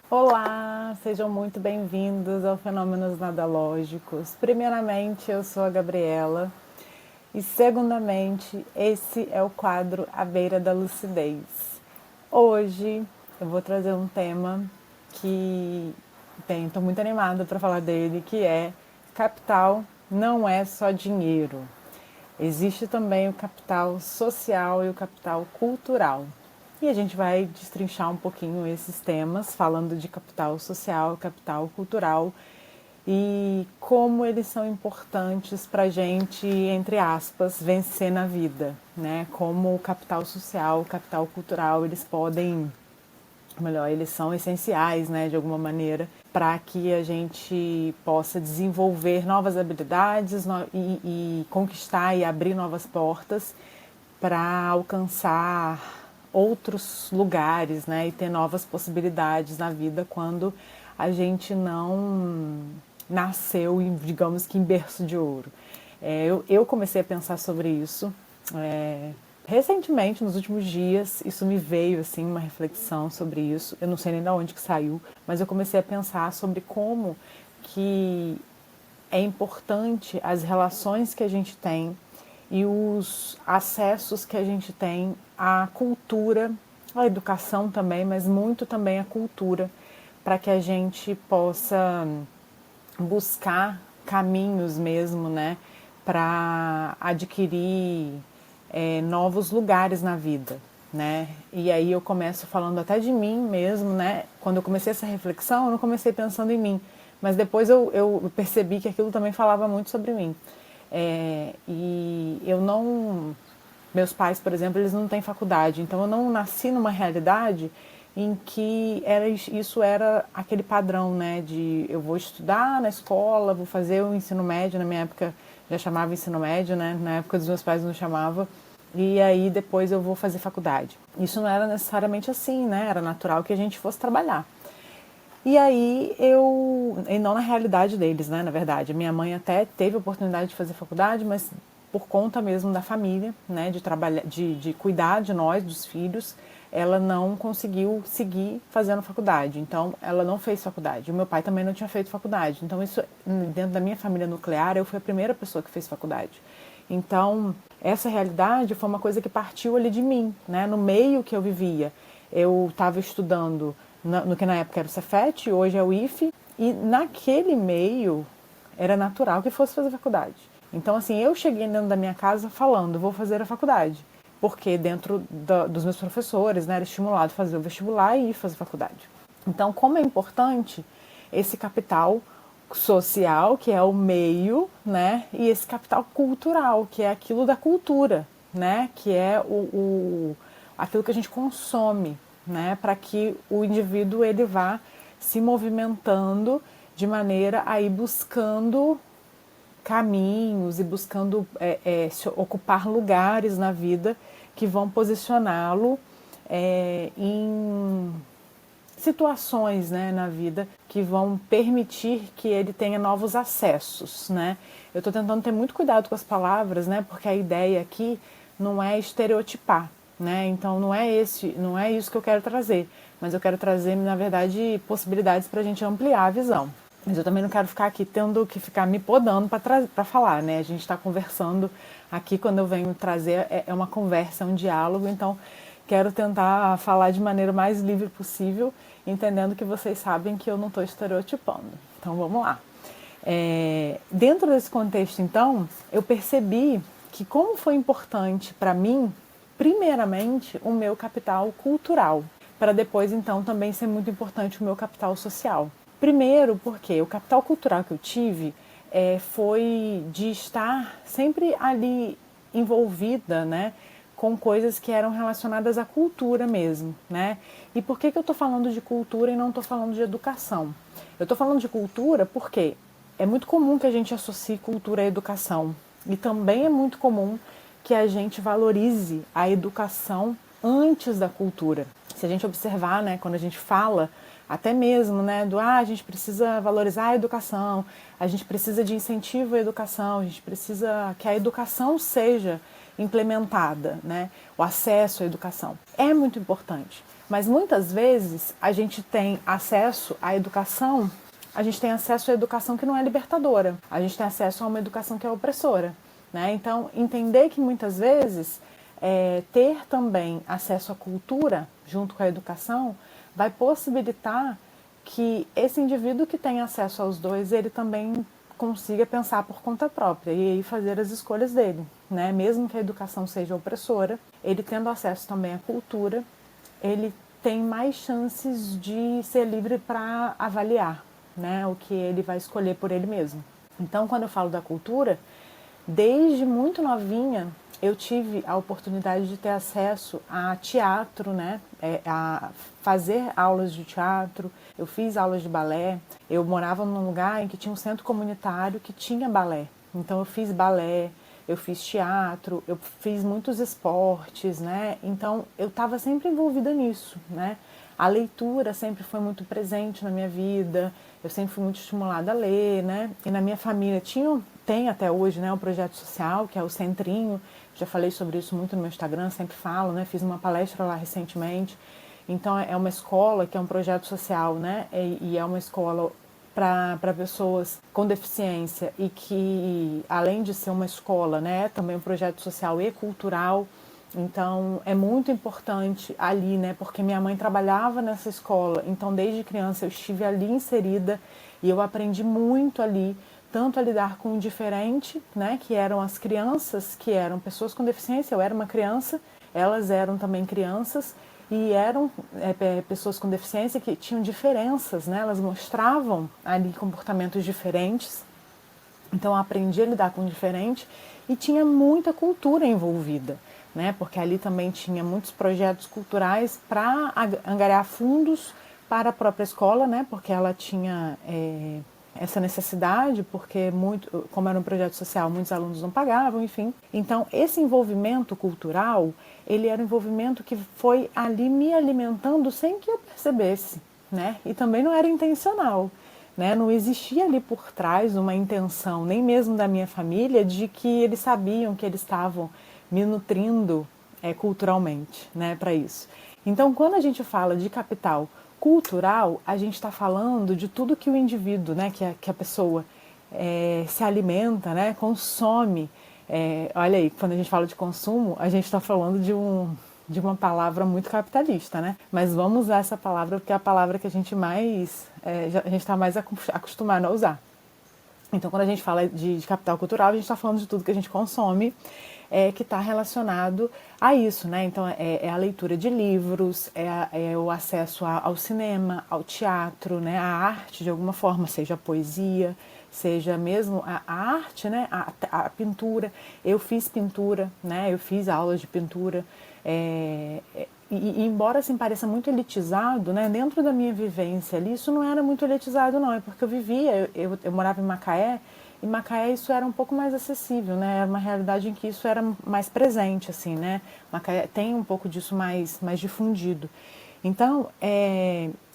Olá, sejam muito bem-vindos ao Fenômenos Nadalógicos. Primeiramente, eu sou a Gabriela e, segundamente, esse é o quadro À Beira da Lucidez. Hoje eu vou trazer um tema que, bem, estou muito animada para falar dele, que é capital não é só dinheiro. Existe também o capital social e o capital cultural. E a gente vai destrinchar um pouquinho esses temas, falando de capital social, capital cultural e como eles são importantes para a gente, entre aspas, vencer na vida, né? Como o capital social, o capital cultural, eles podem, melhor, eles são essenciais, né, de alguma maneira, para que a gente possa desenvolver novas habilidades e conquistar e abrir novas portas para alcançar outros lugares, né, e ter novas possibilidades na vida quando a gente não nasceu, digamos que em berço de ouro. Eu comecei a pensar sobre isso recentemente, nos últimos dias. Isso me veio assim uma reflexão sobre isso. Eu não sei nem de onde que saiu, mas eu comecei a pensar sobre como que é importante as relações que a gente tem e os acessos que a gente tem à cultura, à educação também, mas muito também à cultura, para que a gente possa buscar caminhos mesmo, né, para adquirir novos lugares na vida, né? E aí eu começo falando até de mim mesmo, né? Quando eu comecei essa reflexão, eu não comecei pensando em mim, mas depois eu percebi que aquilo também falava muito sobre mim. E eu não... Meus pais, por exemplo, eles não têm faculdade, então eu não nasci numa realidade em que isso era aquele padrão, né, de eu vou estudar na escola, vou fazer o ensino médio. Na minha época já chamava ensino médio, né, na época dos meus pais não chamava, e aí depois eu vou fazer faculdade. Isso não era necessariamente assim, né, era natural que a gente fosse trabalhar. E aí e não na realidade deles, né, na verdade. Minha mãe até teve a oportunidade de fazer faculdade, mas por conta mesmo da família, né, de trabalhar, de cuidar de nós, dos filhos, ela não conseguiu seguir fazendo faculdade. Então, ela não fez faculdade. O meu pai também não tinha feito faculdade. Então, isso dentro da minha família nuclear, eu fui a primeira pessoa que fez faculdade. Então, essa realidade foi uma coisa que partiu ali de mim, né, no meio que eu vivia. Eu estava estudando no que na época era o Cefet, hoje é o IFE, e naquele meio era natural que fosse fazer faculdade. Então, assim, eu cheguei dentro da minha casa falando, vou fazer a faculdade, porque dentro dos meus professores, né, era estimulado a fazer o vestibular e ir fazer faculdade. Então, como é importante esse capital social, que é o meio, né, e esse capital cultural, que é aquilo da cultura, né, que é aquilo que a gente consome, né, para que o indivíduo ele vá se movimentando de maneira a ir buscando caminhos e buscando se ocupar lugares na vida que vão posicioná-lo em situações, né, na vida que vão permitir que ele tenha novos acessos, né? Eu estou tentando ter muito cuidado com as palavras, né, porque a ideia aqui não é estereotipar, né? Então não é isso que eu quero trazer, mas eu quero trazer, na verdade, possibilidades para a gente ampliar a visão. Mas eu também não quero ficar aqui tendo que ficar me podando para falar, né? A gente está conversando aqui, quando eu venho trazer, é uma conversa, é um diálogo, então quero tentar falar de maneira mais livre possível, entendendo que vocês sabem que eu não estou estereotipando. Então vamos lá. Dentro desse contexto, então, eu percebi que como foi importante para mim, primeiramente, o meu capital cultural, para depois, então, também ser muito importante o meu capital social. Primeiro, porque o capital cultural que eu tive foi de estar sempre ali envolvida, né, com coisas que eram relacionadas à cultura mesmo, né? E por que eu estou falando de cultura e não estou falando de educação? Eu estou falando de cultura porque é muito comum que a gente associe cultura à educação. E também é muito comum que a gente valorize a educação antes da cultura. Se a gente observar, né, quando a gente fala até mesmo, né, a gente precisa valorizar a educação, a gente precisa de incentivo à educação, a gente precisa que a educação seja implementada, né, o acesso à educação. É muito importante, Mas muitas vezes a gente tem acesso à educação, a gente tem acesso à educação que não é libertadora, a gente tem acesso a uma educação que é opressora, né? Então, entender que muitas vezes ter também acesso à cultura junto com a educação vai possibilitar que esse indivíduo que tem acesso aos dois, ele também consiga pensar por conta própria e aí fazer as escolhas dele, né? Mesmo que a educação seja opressora, ele tendo acesso também à cultura, ele tem mais chances de ser livre para avaliar, né, o que ele vai escolher por ele mesmo. Então, quando eu falo da cultura, desde muito novinha eu tive a oportunidade de ter acesso a teatro, né, a fazer aulas de teatro, eu fiz aulas de balé, eu morava num lugar em que tinha um centro comunitário que tinha balé, então eu fiz balé, eu fiz teatro, eu fiz muitos esportes, né? Então eu estava sempre envolvida nisso, né? A leitura sempre foi muito presente na minha vida, eu sempre fui muito estimulada a ler, né? E na minha família tem até hoje, né, um projeto social que é o Centrinho, já falei sobre isso muito no meu Instagram, sempre falo, né? Fiz uma palestra lá recentemente. Então é uma escola que é um projeto social, né? E é uma escola para pessoas com deficiência e que, além de ser uma escola, né, também um projeto social e cultural. Então, é muito importante ali, né, porque minha mãe trabalhava nessa escola, então desde criança eu estive ali inserida e eu aprendi muito ali, tanto a lidar com o diferente, né, que eram as crianças, que eram pessoas com deficiência, eu era uma criança, elas eram também crianças, e eram pessoas com deficiência que tinham diferenças, né? Elas mostravam ali comportamentos diferentes, então eu aprendi a lidar com o diferente e tinha muita cultura envolvida, né? Porque ali também tinha muitos projetos culturais para angariar fundos para a própria escola, né? Porque ela tinha essa necessidade, porque como era um projeto social, muitos alunos não pagavam, enfim. Então, esse envolvimento cultural, ele era um envolvimento que foi ali me alimentando sem que eu percebesse, né? E também não era intencional, né? Não existia ali por trás uma intenção, nem mesmo da minha família, de que eles sabiam que eles estavam me nutrindo culturalmente, né, para isso. Então, quando a gente fala de capital cultural, a gente está falando de tudo que o indivíduo, né, que a pessoa se alimenta, né, consome. Olha aí, quando a gente fala de consumo, a gente está falando de uma palavra muito capitalista, né? Mas vamos usar essa palavra porque é a palavra que a gente mais, a gente está mais acostumado a usar. Então, quando a gente fala de capital cultural, a gente está falando de tudo que a gente consome, que está relacionado a isso, né? Então, é a leitura de livros, é o acesso ao cinema, ao teatro, né? À arte, de alguma forma, seja a poesia, seja mesmo a arte, né? A pintura. Eu fiz pintura, né? Eu fiz aulas de pintura. E embora assim pareça muito elitizado, né, dentro da minha vivência ali, isso não era muito elitizado não, é porque eu vivia, eu morava em Macaé, e Macaé isso era um pouco mais acessível, né, era uma realidade em que isso era mais presente, assim, né, Macaé tem um pouco disso mais difundido. Então,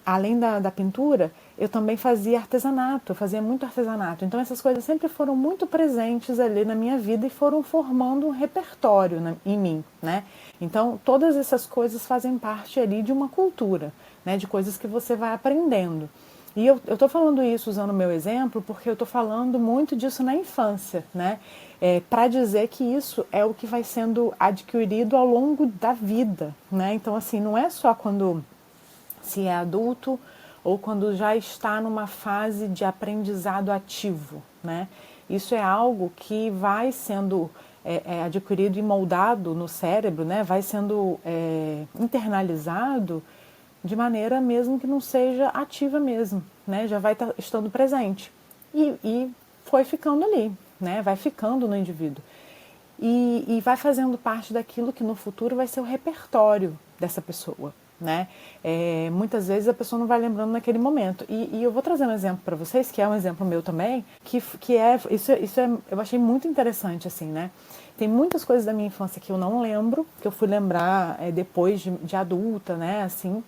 além da pintura, eu também fazia artesanato, eu fazia muito artesanato. Então essas coisas sempre foram muito presentes ali na minha vida e foram formando um repertório em mim, né? Então todas essas coisas fazem parte ali de uma cultura, né? De coisas que você vai aprendendo. E eu estou falando isso usando o meu exemplo porque eu estou falando muito disso na infância, né? Para dizer que isso é o que vai sendo adquirido ao longo da vida, né? Então assim, não é só quando se é adulto ou quando já está numa fase de aprendizado ativo, né? Isso é algo que vai sendo adquirido e moldado no cérebro, né? Vai sendo internalizado de maneira mesmo que não seja ativa mesmo, né? Já vai estando presente e foi ficando ali, né? Vai ficando no indivíduo e vai fazendo parte daquilo que no futuro vai ser o repertório dessa pessoa, né? Muitas vezes a pessoa não vai lembrando naquele momento. E eu vou trazer um exemplo para vocês, que é um exemplo meu também, eu achei muito interessante, assim, né? Tem muitas coisas da minha infância que eu não lembro, que eu fui lembrar depois de adulta, né? Assim,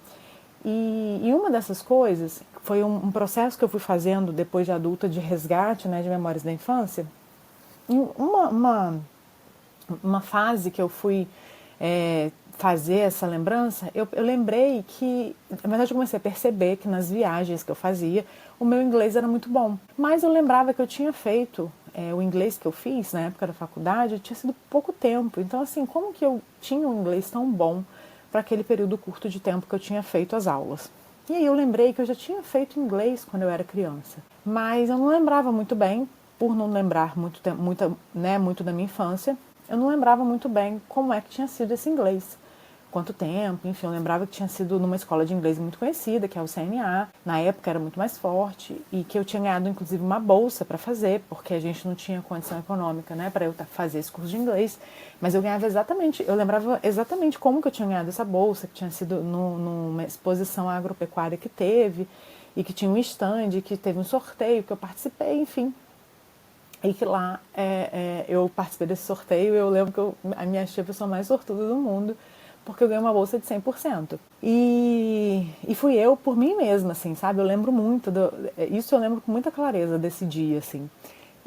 e uma dessas coisas foi um processo que eu fui fazendo depois de adulta de resgate, né, de memórias da infância. Uma fase que eu fui fazer essa lembrança, eu lembrei que, na verdade, eu comecei a perceber que nas viagens que eu fazia, o meu inglês era muito bom. Mas eu lembrava que eu tinha feito o inglês que eu fiz na época da faculdade, tinha sido pouco tempo. Então, assim, como que eu tinha um inglês tão bom para aquele período curto de tempo que eu tinha feito as aulas? E aí eu lembrei que eu já tinha feito inglês quando eu era criança, mas eu não lembrava muito bem, por não lembrar muito da minha infância, eu não lembrava muito bem como é que tinha sido esse inglês. Quanto tempo, enfim, eu lembrava que tinha sido numa escola de inglês muito conhecida, que é o CNA, na época era muito mais forte, e que eu tinha ganhado inclusive uma bolsa para fazer, porque a gente não tinha condição econômica, né, para eu fazer esse curso de inglês, mas eu ganhava eu lembrava exatamente como que eu tinha ganhado essa bolsa, que tinha sido numa exposição agropecuária que teve, e que tinha um stand, que teve um sorteio, que eu participei, enfim. E que lá eu participei desse sorteio e eu lembro que a minha achei a pessoa mais sortuda do mundo, porque eu ganhei uma bolsa de 100%. E fui eu por mim mesma, assim, sabe? Eu lembro muito, isso eu lembro com muita clareza desse dia, assim.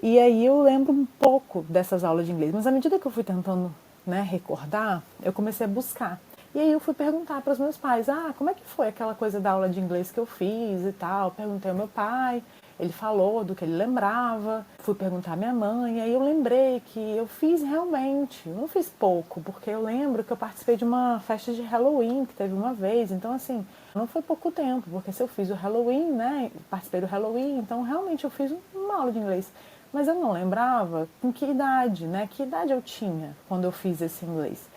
E aí eu lembro um pouco dessas aulas de inglês, mas à medida que eu fui tentando, né, recordar, eu comecei a buscar. E aí eu fui perguntar para os meus pais, como é que foi aquela coisa da aula de inglês que eu fiz e tal. Perguntei ao meu pai, ele falou do que ele lembrava. Fui perguntar à minha mãe, e aí eu lembrei que eu fiz realmente, eu não fiz pouco, porque eu lembro que eu participei de uma festa de Halloween que teve uma vez, então assim, não foi pouco tempo, porque se eu fiz o Halloween, né, participei do Halloween, então realmente eu fiz uma aula de inglês. Mas eu não lembrava com que idade, né, que idade eu tinha quando eu fiz esse inglês.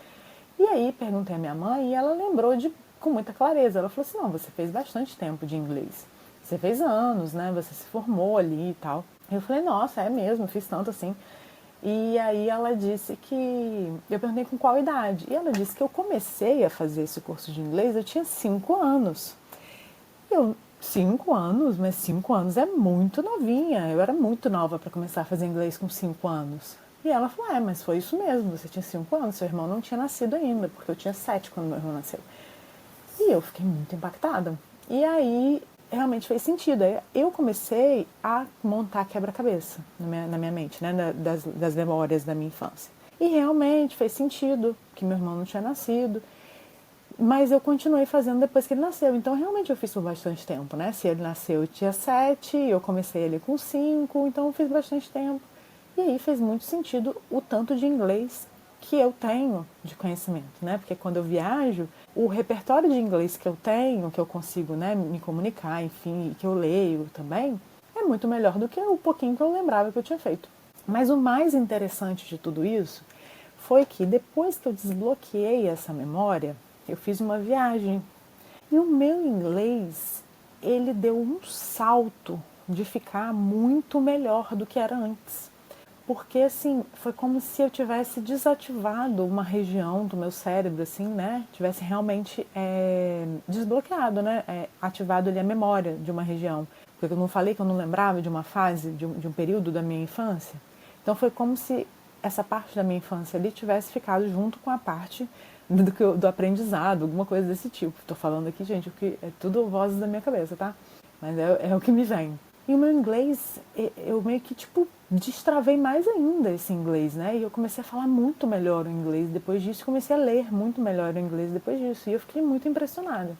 E aí perguntei à minha mãe e ela lembrou com muita clareza. Ela falou assim, não, você fez bastante tempo de inglês. Você fez anos, né? Você se formou ali e tal. Eu falei, nossa, é mesmo, eu fiz tanto assim. E aí ela disse que... Eu perguntei com qual idade. E ela disse que eu comecei a fazer esse curso de inglês, eu tinha 5 anos. 5 anos? Mas 5 anos é muito novinha. Eu era muito nova para começar a fazer inglês com 5 anos. E ela falou, mas foi isso mesmo, você tinha 5 anos, seu irmão não tinha nascido ainda, porque eu tinha 7 quando meu irmão nasceu. E eu fiquei muito impactada. E aí realmente fez sentido. Aí eu comecei a montar quebra-cabeça na minha mente, né, das memórias da minha infância. E realmente fez sentido que meu irmão não tinha nascido. Mas eu continuei fazendo depois que ele nasceu. Então, realmente, eu fiz por bastante tempo, né? Se ele nasceu, eu tinha 7, eu comecei ele com 5, então eu fiz bastante tempo. E aí fez muito sentido o tanto de inglês que eu tenho de conhecimento, né? Porque quando eu viajo, o repertório de inglês que eu tenho, que eu consigo, né, me comunicar, enfim, que eu leio também, é muito melhor do que o pouquinho que eu lembrava que eu tinha feito. Mas o mais interessante de tudo isso foi que depois que eu desbloqueei essa memória, eu fiz uma viagem e o meu inglês, ele deu um salto de ficar muito melhor do que era antes. Porque, assim, foi como se eu tivesse desativado uma região do meu cérebro, assim, né? Tivesse realmente desbloqueado, né? Ativado ali a memória de uma região. Porque eu não falei que eu não lembrava de uma fase, de um período da minha infância. Então foi como se essa parte da minha infância ali tivesse ficado junto com a parte do aprendizado, alguma coisa desse tipo. Estou falando aqui, gente, o que é tudo vozes da minha cabeça, tá? Mas é o que me vem. E o meu inglês, eu meio que, tipo, destravei mais ainda esse inglês, né? E eu comecei a falar muito melhor o inglês depois disso, comecei a ler muito melhor o inglês depois disso. E eu fiquei muito impressionada.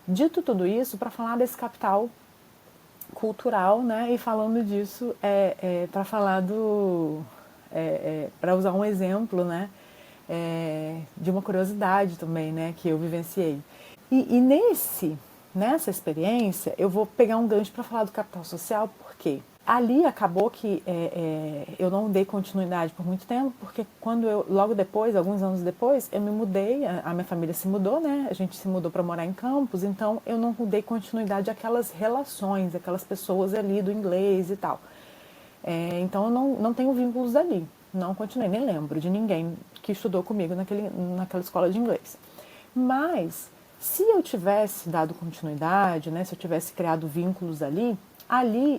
Dito tudo isso, para falar desse capital cultural, né? E falando disso, para falar para usar um exemplo, né? De uma curiosidade também, né? Que eu vivenciei. E nessa experiência, eu vou pegar um gancho para falar do capital social, porque ali acabou que eu não dei continuidade por muito tempo, porque logo depois, alguns anos depois, eu me mudei, a minha família se mudou, né? A gente se mudou para morar em Campos, então eu não dei continuidade àquelas relações, aquelas pessoas ali do inglês e tal. Então eu não tenho vínculos ali, não continuei, nem lembro de ninguém que estudou comigo naquela escola de inglês. Mas se eu tivesse dado continuidade, né, se eu tivesse criado vínculos ali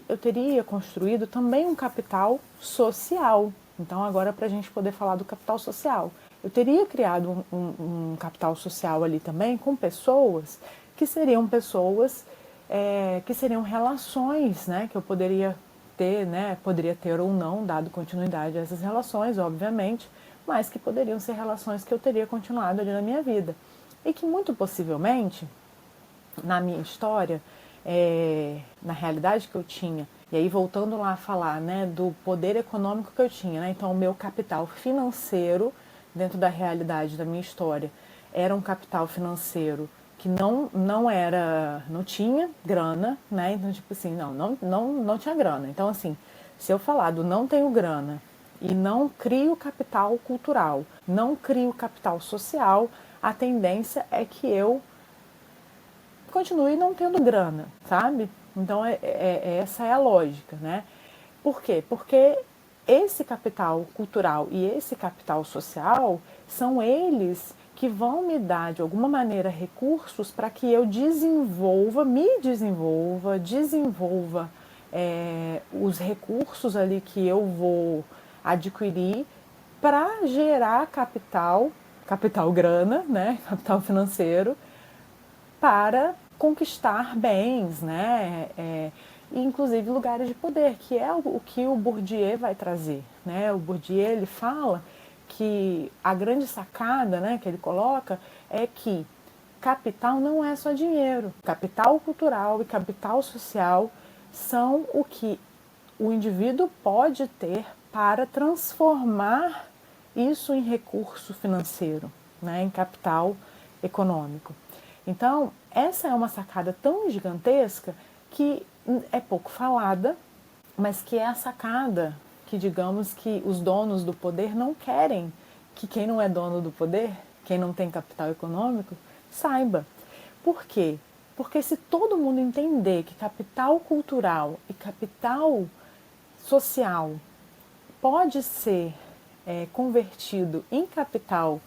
eu teria construído também um capital social. Então agora para a gente poder falar do capital social, eu teria criado um capital social ali também com pessoas que seriam relações, né, que eu poderia ter, né, poderia ter ou não dado continuidade a essas relações, obviamente, mas que poderiam ser relações que eu teria continuado ali na minha vida. E que muito possivelmente, na minha história, na realidade que eu tinha, e aí voltando lá a falar, né, do poder econômico que eu tinha, né, então o meu capital financeiro dentro da realidade da minha história era um capital financeiro que não tinha grana, né, então tipo assim, não tinha grana. Então assim, se eu falar do não tenho grana e não crio capital cultural, não crio capital social, a tendência é que eu continue não tendo grana, sabe? Então essa é a lógica, né? Por quê? Porque esse capital cultural e esse capital social são eles que vão me dar de alguma maneira recursos para que eu desenvolva os recursos ali que eu vou adquirir para gerar capital grana, né? Capital financeiro para conquistar bens, né? Inclusive lugares de poder, que é o que o Bourdieu vai trazer, né? O Bourdieu ele fala que a grande sacada, né, que ele coloca é que capital não é só dinheiro. Capital cultural e capital social são o que o indivíduo pode ter para transformar isso em recurso financeiro, né, em capital econômico. Então, essa é uma sacada tão gigantesca que é pouco falada, mas que é a sacada que, digamos, que os donos do poder não querem que quem não é dono do poder, quem não tem capital econômico, saiba. Por quê? Porque se todo mundo entender que capital cultural e capital social pode ser convertido em capital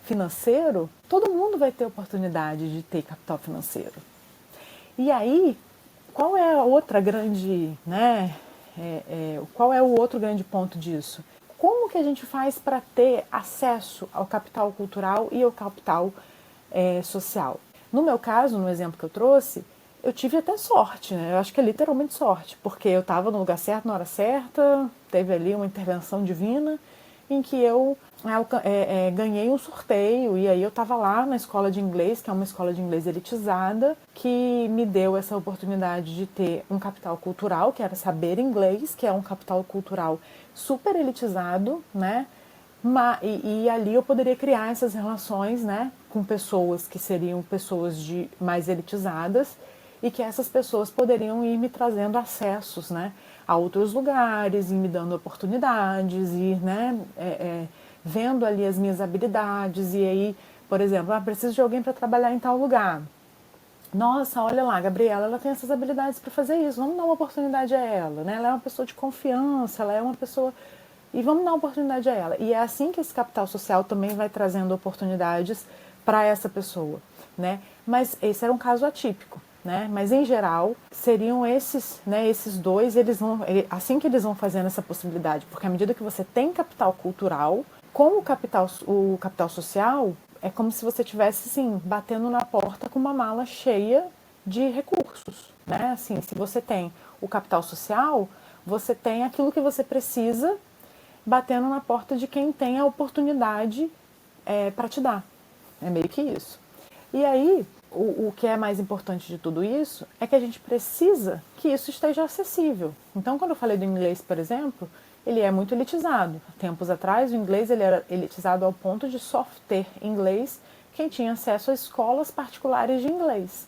financeiro, todo mundo vai ter oportunidade de ter capital financeiro. E aí, qual é a outra grande, né? Qual é o outro grande ponto disso? Como que a gente faz para ter acesso ao capital cultural e ao capital social? No meu caso, no exemplo que eu trouxe, eu tive até sorte, né? Eu acho que é literalmente sorte, porque eu estava no lugar certo, na hora certa, teve ali uma intervenção divina em que eu ganhei um sorteio e aí eu estava lá na escola de inglês, que é uma escola de inglês elitizada, que me deu essa oportunidade de ter um capital cultural, que era saber inglês, que é um capital cultural super elitizado, né? E ali eu poderia criar essas relações, né, com pessoas que seriam pessoas mais elitizadas e que essas pessoas poderiam ir me trazendo acessos, né, a outros lugares, e me dando oportunidades, e, né, vendo ali as minhas habilidades. E aí, por exemplo, preciso de alguém para trabalhar em tal lugar. Nossa, olha lá, a Gabriela, ela tem essas habilidades para fazer isso, vamos dar uma oportunidade a ela, né? Ela é uma pessoa de confiança, ela é uma pessoa... E vamos dar uma oportunidade a ela. E é assim que esse capital social também vai trazendo oportunidades para essa pessoa, né? Mas esse era um caso atípico, né? Mas em geral, seriam esses, né, esses dois, assim que eles vão fazendo essa possibilidade, porque à medida que você tem capital cultural, com o capital social, é como se você estivesse, assim, batendo na porta com uma mala cheia de recursos, né? Assim, se você tem o capital social, você tem aquilo que você precisa batendo na porta de quem tem a oportunidade para te dar. É meio que isso. E aí, o que é mais importante de tudo isso é que a gente precisa que isso esteja acessível. Então, quando eu falei do inglês, por exemplo, ele é muito elitizado. Tempos atrás, o inglês ele era elitizado ao ponto de só ter inglês quem tinha acesso a escolas particulares de inglês.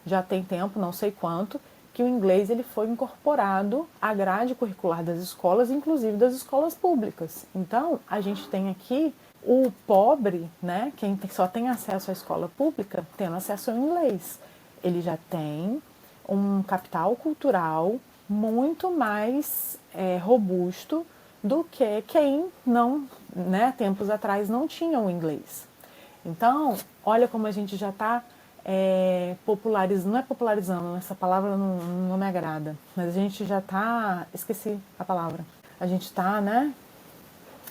Já tem tempo, não sei quanto, que o inglês ele foi incorporado à grade curricular das escolas, inclusive das escolas públicas. Então, a gente tem aqui o pobre, né, quem só tem acesso à escola pública, tendo acesso ao inglês. Ele já tem um capital cultural muito mais robusto do que quem não, né, tempos atrás não tinha o inglês. Então, olha como a gente já está popularizando, não é popularizando, essa palavra não me agrada, mas a gente já está, esqueci a palavra, a gente está, né,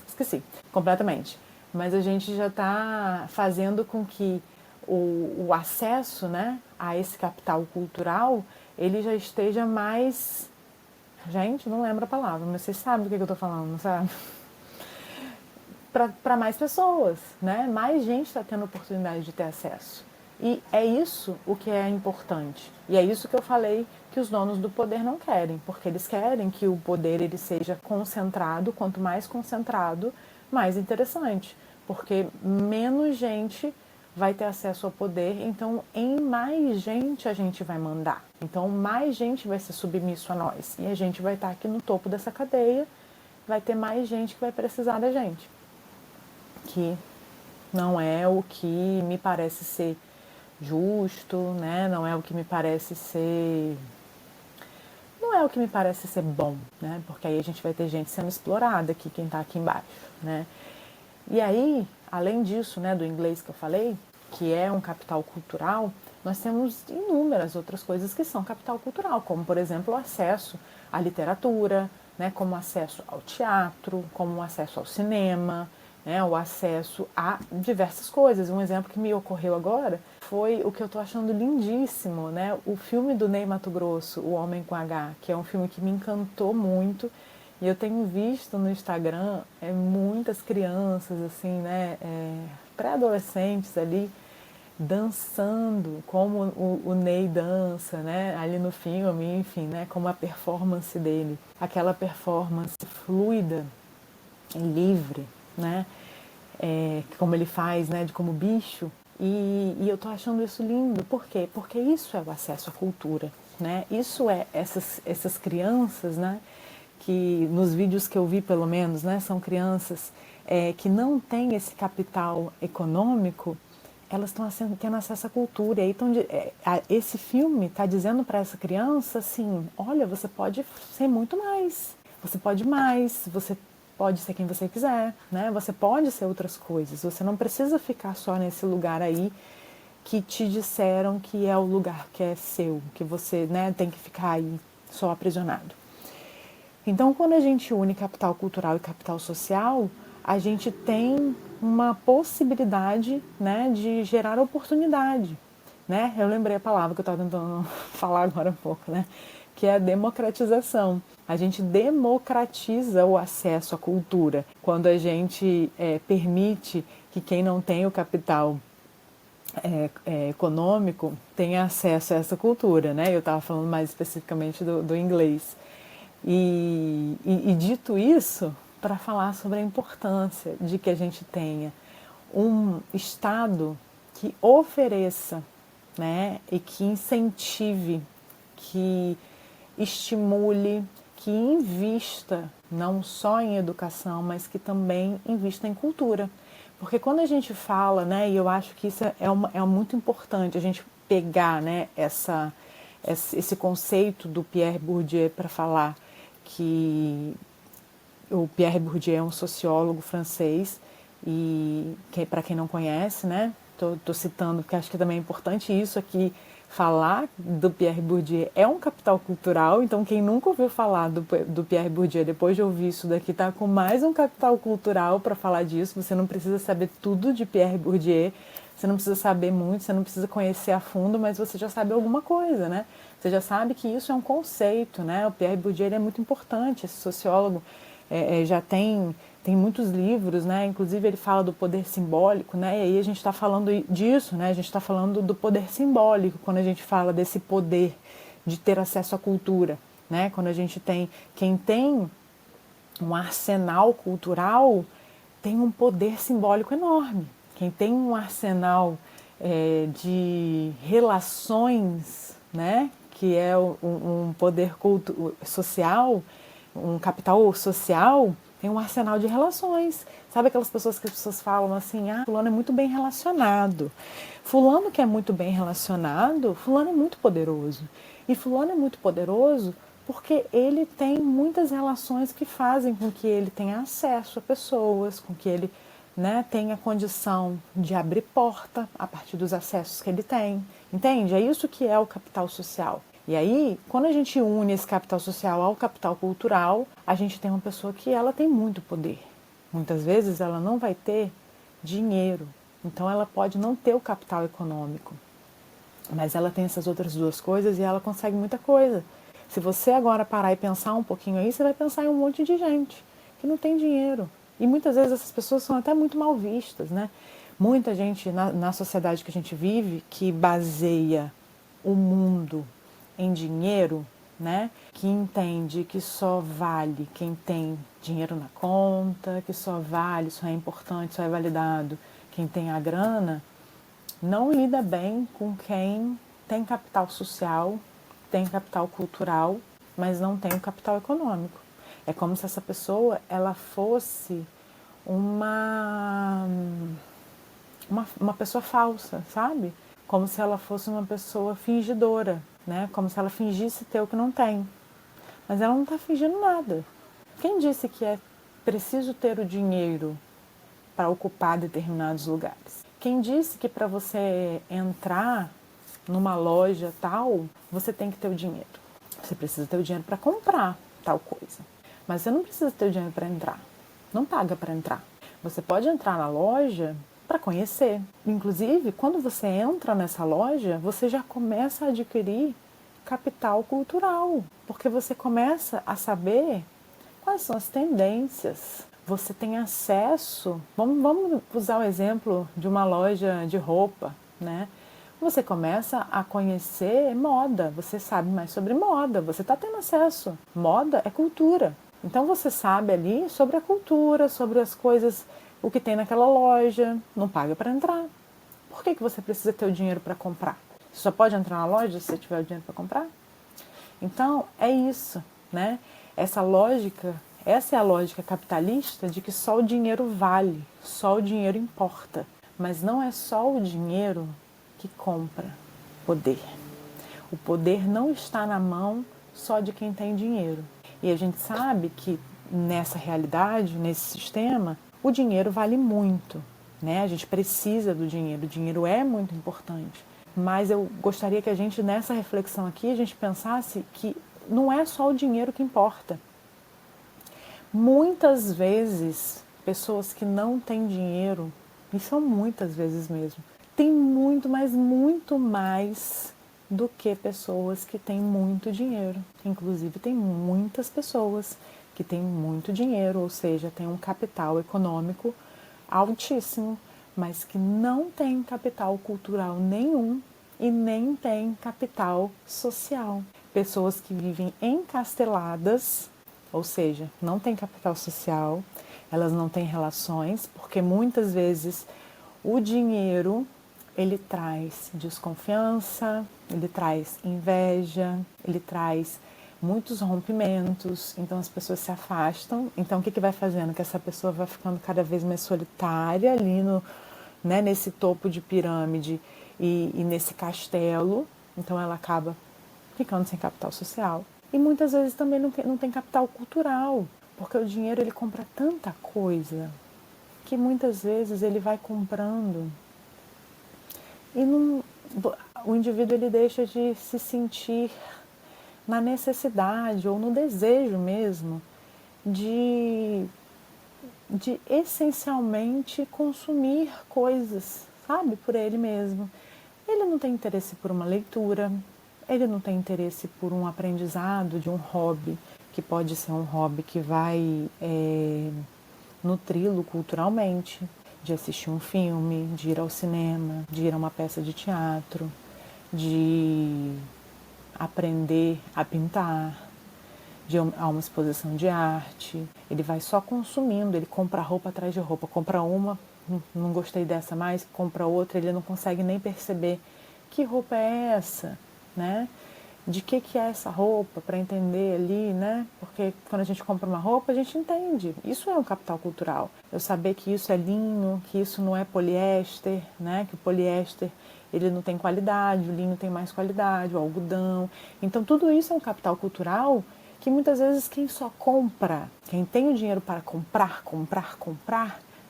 esqueci completamente, mas a gente já está fazendo com que o acesso, né, a esse capital cultural, ele já esteja mais, gente, não lembro a palavra, mas vocês sabem do que eu estou falando, sabe? para mais pessoas, né? Mais gente está tendo oportunidade de ter acesso. E é isso o que é importante. E é isso que eu falei que os donos do poder não querem, porque eles querem que o poder ele seja concentrado, quanto mais concentrado, mais interessante, porque menos gente vai ter acesso ao poder, então em mais gente a gente vai mandar. Então mais gente vai ser submisso a nós e a gente vai estar aqui no topo dessa cadeia, vai ter mais gente que vai precisar da gente. Que não é o que me parece ser justo, né? Não é o que me parece ser bom, né? Porque aí a gente vai ter gente sendo explorada aqui, quem está aqui embaixo, né? E aí, além disso, né, do inglês que eu falei, que é um capital cultural, nós temos inúmeras outras coisas que são capital cultural, como, por exemplo, o acesso à literatura, né, como o acesso ao teatro, como o acesso ao cinema, né, o acesso a diversas coisas. Um exemplo que me ocorreu agora foi o que eu estou achando lindíssimo, né, o filme do Ney Matogrosso, O Homem com H, que é um filme que me encantou muito. E eu tenho visto no Instagram muitas crianças, assim, né, pré-adolescentes ali, dançando como o Ney dança, né, ali no filme, enfim, né, como a performance dele, aquela performance fluida e livre, né, como ele faz, né, de como bicho. E eu tô achando isso lindo. Por quê? Porque isso é o acesso à cultura, né? Isso é essas crianças, né, que nos vídeos que eu vi pelo menos, né, são crianças que não têm esse capital econômico, elas estão tendo acesso à cultura. E aí esse filme está dizendo para essa criança assim, olha, você pode ser muito mais, você pode mais, você pode ser quem você quiser, né? Você pode ser outras coisas, você não precisa ficar só nesse lugar aí que te disseram que é o lugar que é seu, que você, né, tem que ficar aí só aprisionado. Então, quando a gente une capital cultural e capital social, a gente tem uma possibilidade, né, de gerar oportunidade, né? Eu lembrei a palavra que eu estava tentando falar agora há pouco, né? Que é a democratização. A gente democratiza o acesso à cultura quando a gente permite que quem não tem o capital econômico tenha acesso a essa cultura, né? Eu estava falando mais especificamente do inglês. E dito isso, para falar sobre a importância de que a gente tenha um Estado que ofereça, né, e que incentive, que estimule, que invista não só em educação, mas que também invista em cultura. Porque quando a gente fala, né, e eu acho que isso é muito importante, a gente pegar, né, esse conceito do Pierre Bourdieu para falar que o Pierre Bourdieu é um sociólogo francês e para quem não conhece, né, tô citando porque acho que também é importante isso aqui, falar do Pierre Bourdieu é um capital cultural, então quem nunca ouviu falar do Pierre Bourdieu, depois de ouvir isso daqui, tá com mais um capital cultural para falar disso. Você não precisa saber tudo de Pierre Bourdieu, você não precisa saber muito, você não precisa conhecer a fundo, mas você já sabe alguma coisa, né? Você já sabe que isso é um conceito, né? O Pierre Bourdieu ele é muito importante, esse sociólogo já tem muitos livros, né? Inclusive ele fala do poder simbólico, né? E aí a gente está falando disso, né? A gente está falando do poder simbólico quando a gente fala desse poder de ter acesso à cultura, né? Quando a gente tem quem tem um arsenal cultural tem um poder simbólico enorme. Quem tem um arsenal de relações, né? Que é um poder social, um capital social, tem um arsenal de relações. Sabe aquelas pessoas que as pessoas falam assim, fulano é muito bem relacionado. Fulano que é muito bem relacionado, fulano é muito poderoso. E fulano é muito poderoso porque ele tem muitas relações que fazem com que ele tenha acesso a pessoas, com que ele, né, tenha condição de abrir porta a partir dos acessos que ele tem. Entende? É isso que é o capital social. E aí, quando a gente une esse capital social ao capital cultural, a gente tem uma pessoa que ela tem muito poder. Muitas vezes ela não vai ter dinheiro, então ela pode não ter o capital econômico, mas ela tem essas outras duas coisas e ela consegue muita coisa. Se você agora parar e pensar um pouquinho aí, você vai pensar em um monte de gente que não tem dinheiro, E muitas vezes essas pessoas são até muito mal vistas, né? Muita gente na sociedade que a gente vive que baseia o mundo em dinheiro, né? Que entende que só vale quem tem dinheiro na conta, que só vale, só é importante, só é validado quem tem a grana, não lida bem com quem tem capital social, tem capital cultural, mas não tem o capital econômico. É como se essa pessoa ela fosse uma, uma pessoa falsa, sabe? Como se ela fosse uma pessoa fingidora, né? Como se ela fingisse ter o que não tem. Mas ela não está fingindo nada. Quem disse que é preciso ter o dinheiro para ocupar determinados lugares? Quem disse que para você entrar numa loja tal, você tem que ter o dinheiro? Você precisa ter o dinheiro para comprar tal coisa. Mas você não precisa ter o dinheiro para entrar. Não paga para entrar. Você pode entrar na loja para conhecer. Inclusive, quando você entra nessa loja, você já começa a adquirir capital cultural, porque você começa a saber quais são as tendências. Você tem acesso. Vamos usar o exemplo de uma loja de roupa, né? Você começa a conhecer moda, você sabe mais sobre moda, você está tendo acesso. Moda é cultura. Então você sabe ali sobre a cultura, sobre as coisas, o que tem naquela loja, não paga para entrar. Por que você precisa ter o dinheiro para comprar? Você só pode entrar na loja se você tiver o dinheiro para comprar? Então é isso, né? Essa é a lógica capitalista de que só o dinheiro vale, só o dinheiro importa. Mas não é só o dinheiro que compra poder. O poder não está na mão só de quem tem dinheiro. E a gente sabe que nessa realidade, nesse sistema, o dinheiro vale muito, né? A gente precisa do dinheiro, o dinheiro é muito importante. Mas eu gostaria que a gente, nessa reflexão aqui, a gente pensasse que não é só o dinheiro que importa. Muitas vezes, pessoas que não têm dinheiro, e são muitas vezes mesmo, têm muito, mas muito mais do que pessoas que têm muito dinheiro. Inclusive, tem muitas pessoas que têm muito dinheiro, ou seja, têm um capital econômico altíssimo, mas que não têm capital cultural nenhum e nem têm capital social. Pessoas que vivem encasteladas, ou seja, não têm capital social, elas não têm relações, porque muitas vezes o dinheiro ele traz desconfiança, ele traz inveja, ele traz muitos rompimentos, então as pessoas se afastam. Então o que vai fazendo? Que essa pessoa vai ficando cada vez mais solitária ali né, nesse topo de pirâmide e nesse castelo, então ela acaba ficando sem capital social. E muitas vezes também não tem capital cultural, porque o dinheiro ele compra tanta coisa que muitas vezes ele vai comprando e o indivíduo ele deixa de se sentir na necessidade ou no desejo mesmo de essencialmente consumir coisas, sabe, por ele mesmo. Ele não tem interesse por uma leitura, ele não tem interesse por um aprendizado de um hobby, que pode ser um hobby que vai nutri-lo culturalmente, de assistir um filme, de ir ao cinema, de ir a uma peça de teatro, de aprender a pintar, de ir a uma exposição de arte. Ele vai só consumindo, ele compra roupa atrás de roupa, compra uma, não gostei dessa mais, compra outra, ele não consegue nem perceber que roupa é essa, né? De que é essa roupa, para entender ali, né? Porque quando a gente compra uma roupa, a gente entende. Isso é um capital cultural. Eu saber que isso é linho, que isso não é poliéster, né? Que o poliéster ele não tem qualidade, o linho tem mais qualidade, o algodão. Então tudo isso é um capital cultural que muitas vezes quem só compra, quem tem o dinheiro para comprar,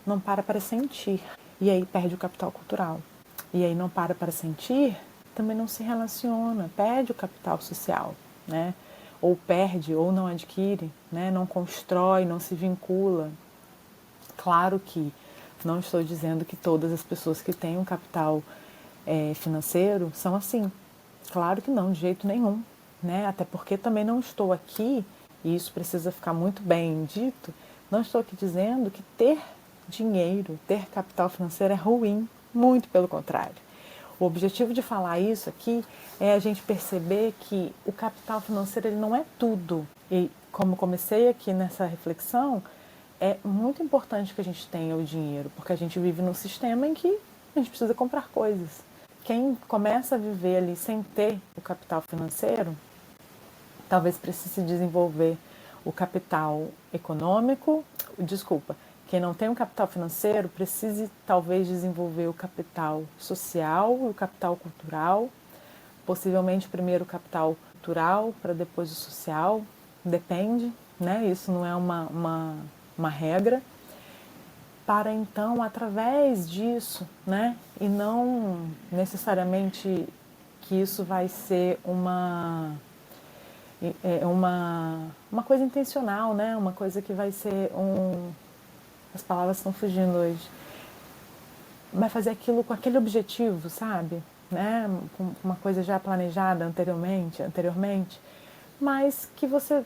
não para sentir. E aí perde o capital cultural. E aí não para sentir, também não se relaciona, perde o capital social, né? Ou perde, ou não adquire, né? Não constrói, não se vincula. Claro que não estou dizendo que todas as pessoas que têm um capital financeiro são assim. Claro que não, de jeito nenhum, né? Até porque também não estou aqui, e isso precisa ficar muito bem dito, Não estou aqui dizendo que ter dinheiro, ter capital financeiro é ruim, muito pelo contrário. O objetivo de falar isso aqui é a gente perceber que o capital financeiro ele não é tudo. E como comecei aqui nessa reflexão, é muito importante que a gente tenha o dinheiro, porque a gente vive num sistema em que a gente precisa comprar coisas. Quem começa a viver ali sem ter o capital financeiro, talvez precise desenvolver o capital econômico, quem não tem um capital financeiro precise talvez desenvolver o capital social e o capital cultural, possivelmente primeiro o capital cultural para depois o social, depende, né? Isso não é uma regra, para então, através disso, né? E não necessariamente que isso vai ser uma coisa intencional, né? Uma coisa que vai ser as palavras estão fugindo hoje. Vai fazer aquilo com aquele objetivo, sabe? Né? Com uma coisa já planejada anteriormente, mas que você,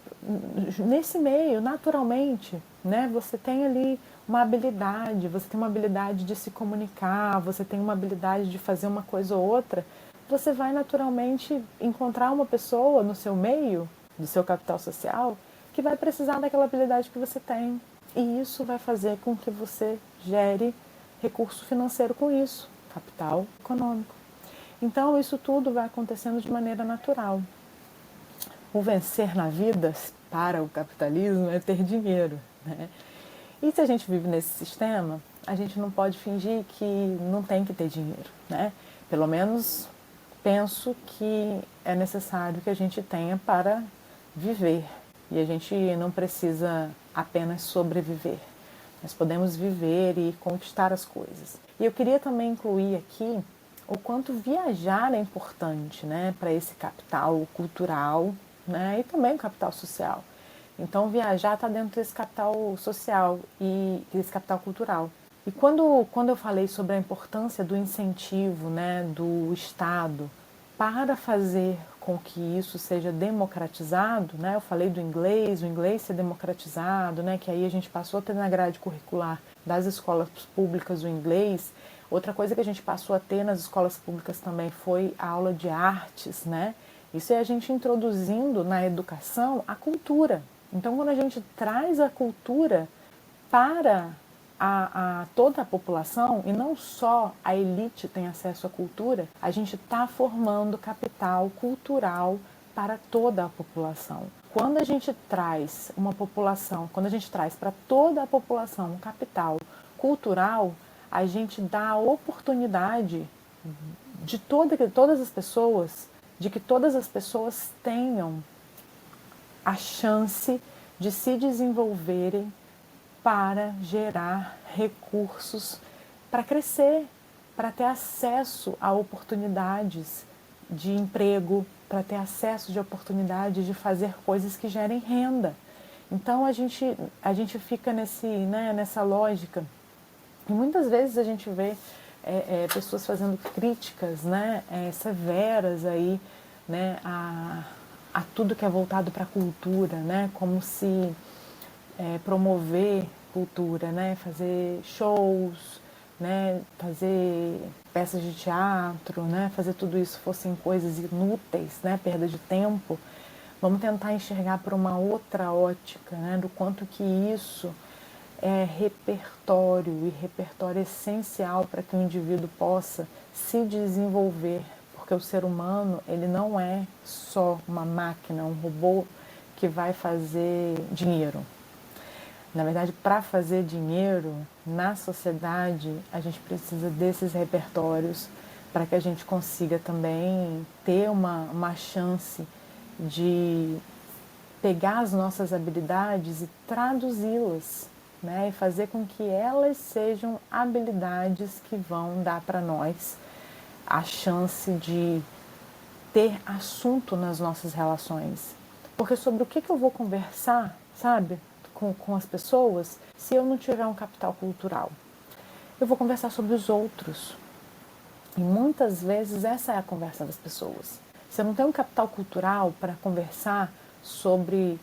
nesse meio, naturalmente, né? Você tem ali uma habilidade, você tem uma habilidade de se comunicar, você tem uma habilidade de fazer uma coisa ou outra, você vai naturalmente encontrar uma pessoa no seu meio, do seu capital social, que vai precisar daquela habilidade que você tem. E isso vai fazer com que você gere recurso financeiro com isso, capital econômico. Então, isso tudo vai acontecendo de maneira natural. O vencer na vida para o capitalismo é ter dinheiro, né? E se a gente vive nesse sistema, a gente não pode fingir que não tem que ter dinheiro, né? Pelo menos penso que é necessário que a gente tenha para viver. E a gente não precisa apenas sobreviver. Nós podemos viver e conquistar as coisas. E eu queria também incluir aqui o quanto viajar é importante, né, para esse capital cultural, né, e também o capital social. Então, viajar está dentro desse capital social e desse capital cultural. E quando eu falei sobre a importância do incentivo, né, do Estado para fazer com que isso seja democratizado, né, eu falei do inglês, o inglês ser democratizado, né, que aí a gente passou a ter na grade curricular das escolas públicas o inglês. Outra coisa que a gente passou a ter nas escolas públicas também foi a aula de artes, né? Isso é a gente introduzindo na educação a cultura. Então, quando a gente traz a cultura para toda a população, e não só a elite tem acesso à cultura, a gente está formando capital cultural para toda a população. Quando a gente traz quando a gente traz para toda a população um capital cultural, a gente dá a oportunidade de todas as pessoas, de que todas as pessoas tenham a chance de se desenvolverem para gerar recursos para crescer, para ter acesso a oportunidades de emprego, para ter acesso de oportunidades de fazer coisas que gerem renda. Então a gente fica nessa lógica. E muitas vezes a gente vê pessoas fazendo críticas, né, severas aí, né, a tudo que é voltado para a cultura, né, como se promover cultura, né, fazer shows, né, fazer peças de teatro, né, fazer tudo isso fossem coisas inúteis, né, perda de tempo. Vamos tentar enxergar por uma outra ótica, né, do quanto que isso é repertório, e repertório essencial para que o indivíduo possa se desenvolver, porque o ser humano ele não é só uma máquina, um robô que vai fazer dinheiro. Na verdade, para fazer dinheiro na sociedade, a gente precisa desses repertórios para que a gente consiga também ter uma chance de pegar as nossas habilidades e traduzi-las, né? E fazer com que elas sejam habilidades que vão dar para nós a chance de ter assunto nas nossas relações. Porque sobre o que eu vou conversar, sabe, com as pessoas, se eu não tiver um capital cultural? Eu vou conversar sobre os outros. E muitas vezes essa é a conversa das pessoas. Se eu não tenho um capital cultural para conversar sobre